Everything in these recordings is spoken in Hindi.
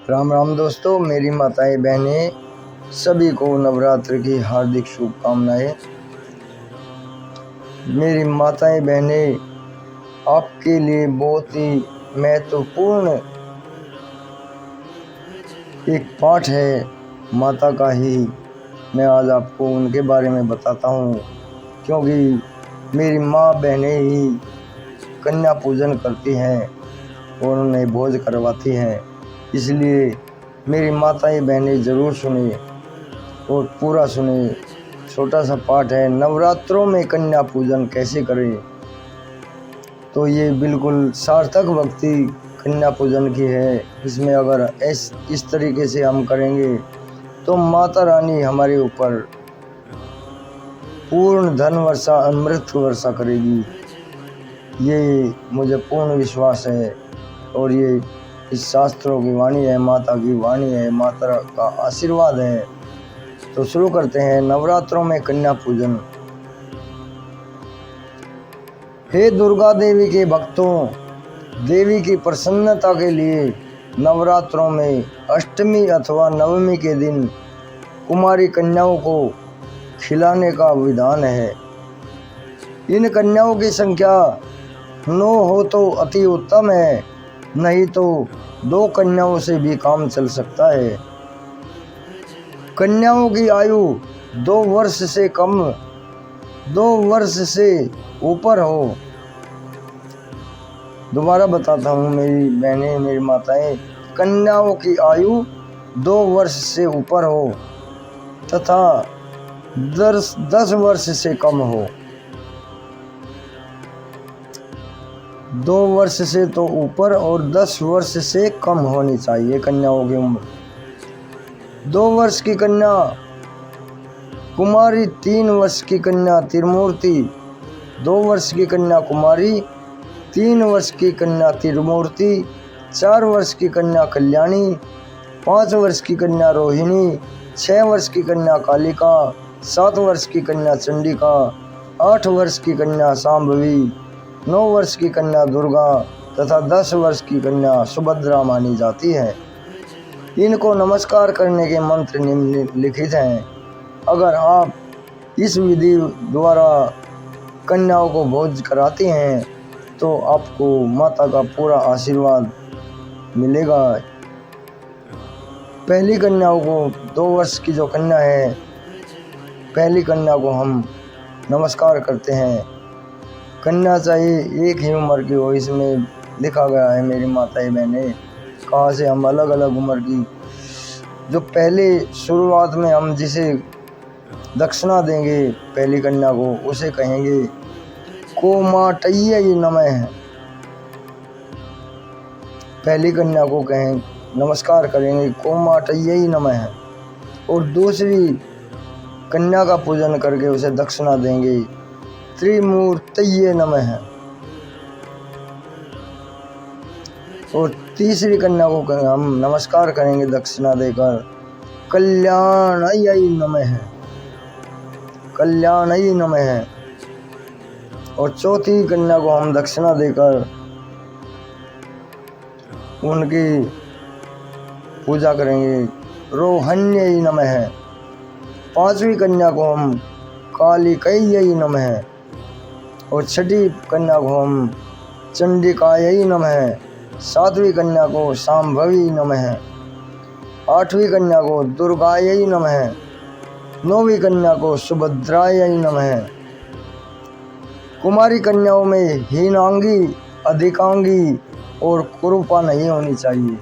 राम राम दोस्तों, मेरी माताएं बहनें सभी को नवरात्र की हार्दिक शुभकामनाएं। मेरी माताएं बहनें, आपके लिए बहुत ही महत्वपूर्ण एक पाठ है माता का ही। मैं आज आपको उनके बारे में बताता हूँ, क्योंकि मेरी माँ बहनें ही कन्या पूजन करती हैं और उन्हें भोज करवाती हैं। इसलिए मेरी माताएं बहनें ज़रूर सुने और पूरा सुने। छोटा सा पाठ है, नवरात्रों में कन्या पूजन कैसे करें। तो ये बिल्कुल सार्थक भक्ति कन्या पूजन की है। इसमें अगर इस तरीके से हम करेंगे तो माता रानी हमारे ऊपर पूर्ण धन वर्षा, अमृत वर्षा करेगी। ये मुझे पूर्ण विश्वास है और ये इस शास्त्रों की वाणी है, माता की वाणी है, माता का आशीर्वाद है। तो शुरू करते हैं नवरात्रों में कन्या पूजन। हे दुर्गा देवी के भक्तों, देवी की प्रसन्नता के लिए नवरात्रों में अष्टमी अथवा नवमी के दिन कुमारी कन्याओं को खिलाने का विधान है। इन कन्याओं की संख्या 9 हो तो अति उत्तम है, नहीं तो 2 कन्याओं से भी काम चल सकता है। कन्याओं की आयु 2 वर्ष से कम, 2 वर्ष से ऊपर हो। दोबारा बताता हूँ मेरी बहनें, मेरी माताएं, कन्याओं की आयु 2 वर्ष से ऊपर हो तथा 10 वर्ष से कम हो। 2 वर्ष से तो ऊपर और 10 वर्ष से कम होनी चाहिए कन्याओं की उम्र। 2 वर्ष की कन्या कुमारी, 3 वर्ष की कन्या त्रिमूर्ति, 2 वर्ष की कन्या कुमारी, 3 वर्ष की कन्या त्रिमूर्ति, 4 वर्ष की कन्या कल्याणी, 5 वर्ष की कन्या रोहिणी, 6 वर्ष की कन्या कालिका, 7 वर्ष की कन्या चंडिका, 8 वर्ष की कन्या शांभवी, 9 वर्ष की कन्या दुर्गा तथा 10 वर्ष की कन्या सुभद्रा मानी जाती है। इनको नमस्कार करने के मंत्र निम्नलिखित हैं। अगर आप इस विधि द्वारा कन्याओं को भोज कराते हैं तो आपको माता का पूरा आशीर्वाद मिलेगा। पहली कन्याओं को, 2 वर्ष की जो कन्या है, पहली कन्या को हम नमस्कार करते हैं। कन्या चाहिए एक ही उम्र की हो, इसमें लिखा गया है मेरी माताएं बहनें। कहाँ से हम अलग अलग उम्र की, जो पहले शुरुआत में हम जिसे दक्षिणा देंगे पहली कन्या को, उसे कहेंगे कोमाटय्यै नमः। पहली कन्या को कहें, नमस्कार करेंगे कोमाटय्यै नमः। और दूसरी कन्या का पूजन करके उसे दक्षिणा देंगे त्रिमूर्तये नमः। और तीसरी कन्या को हम नमस्कार करेंगे दक्षिणा देकर कल्याणयै नमः, कल्याणयै नमः। और चौथी कन्या को हम दक्षिणा देकर उनकी पूजा करेंगे रोहण्यै नमः। 5वीं कन्या को हम कालिकयै नमः। और 6ठी कन्या को हम चंडिकायै नमः। 7वीं कन्या को शांभवी नमः। 8वीं कन्या को दुर्गायै नमः। 9वीं कन्या को सुभद्रायै नमः। कुमारी कन्याओं में हीनांगी, अधिकांगी और कुरूपा नहीं होनी चाहिए।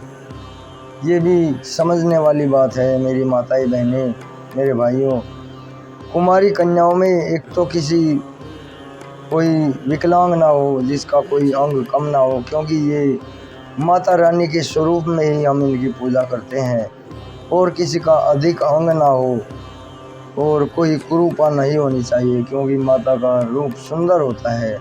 ये भी समझने वाली बात है मेरी माताएं बहनें, मेरे भाइयों। कुमारी कन्याओं में एक तो कोई विकलांग ना हो, जिसका कोई अंग कम ना हो, क्योंकि ये माता रानी के स्वरूप में ही हम इनकी पूजा करते हैं। और किसी का अधिक अंग ना हो और कोई कुरूपा नहीं होनी चाहिए, क्योंकि माता का रूप सुंदर होता है।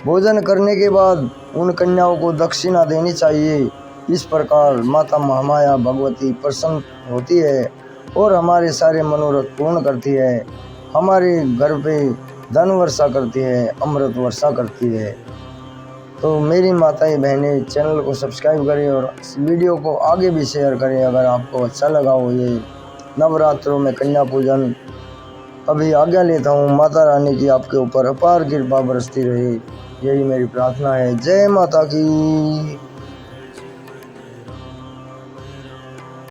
भोजन करने के बाद उन कन्याओं को दक्षिणा देनी चाहिए। इस प्रकार माता महामाया भगवती प्रसन्न होती है और हमारे सारे मनोरथ पूर्ण करती है। हमारे घर पे धन वर्षा करती है, अमृत वर्षा करती है। तो मेरी माताएं बहनें चैनल को सब्सक्राइब करें और इस वीडियो को आगे भी शेयर करें अगर आपको अच्छा लगा हो ये नवरात्रों में कन्या पूजन। अभी आज्ञा लेता हूँ। माता रानी की आपके ऊपर अपार कृपा बरसती रहे, यही मेरी प्रार्थना है। जय माता की।